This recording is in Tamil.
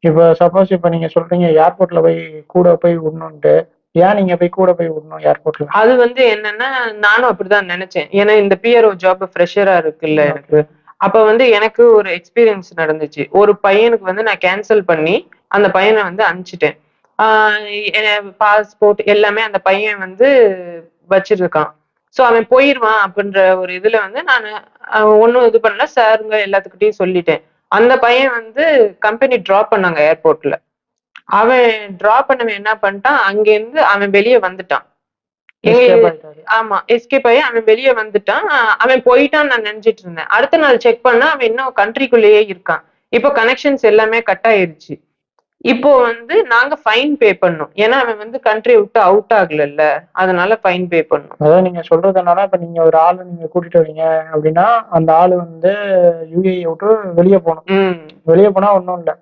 இப்ப சப்போஸ் இப்ப நீங்க சொல்றீங்க ஏர்போர்ட்ல போய் கூட போய் விடணும்ட்டு. ஏன் நீங்க போய் கூட போய் விடணும் ஏர்போர்ட்ல? அது வந்து என்னன்னா, நானும் அப்படிதான் நெனச்சேன். ஏன்னா இந்த பிஆர்ஓ ஜாப் ஃப்ரெஷரா இருக்குல்ல எனக்கு. அப்ப வந்து எனக்கு ஒரு எக்ஸ்பீரியன்ஸ் நடந்துச்சு. ஒரு பையனுக்கு வந்து நான் கேன்சல் பண்ணி, அந்த பையன வந்து அனுப்பிச்சுட்டேன். ஆ பாஸ்போர்ட் எல்லாமே அந்த பையன் வந்து வச்சிருக்கான். சோ அவன் போயிருவான் அப்படின்ற ஒரு இதுல வந்து நானு ஒண்ணும் இது பண்ணல. சாருங்க எல்லாத்துக்கிட்டயும் சொல்லிட்டேன். அந்த பையன் வந்து கம்பெனி டிராப் பண்ணாங்க ஏர்போர்ட்ல. அவன் டிராப் பண்ணவன் என்ன பண்ணிட்டான், அங்கேருந்து அவன் வெளிய வந்துட்டான். எஸ்கேப் ஆயிட்டாரு. ஆமா. எஸ்கேப் ஆயி அவன் வெளிய வந்துட்டான். அவன் போயிட்டான்னு நான் நெனச்சுட்டு இருந்தேன். அடுத்த நாள் செக் பண்ணா அவன் இன்னும் கண்ட்ரிக்குள்ளேயே இருக்கான். இப்போ கனெக்ஷன்ஸ் எல்லாமே கட் ஆயிருச்சு. இப்போ வந்து நாங்க ஃபைன் பே பண்ணோம். ஏன்னா அவன் வந்து கண்ட்ரிய விட்டு அவுட் ஆகலல்ல. அதனால ஃபைன் பே பண்ணோம். அதாவது நீங்க சொல்றது என்னன்னா, இப்ப நீங்க ஒரு ஆள நீங்க கூட்டிட்டு வரீங்க அப்படின்னா, அந்த ஆளு வந்து யுஏஇ விட்டு வெளிய போணும். வெளிய போனா ஒண்ணும் இல்ல.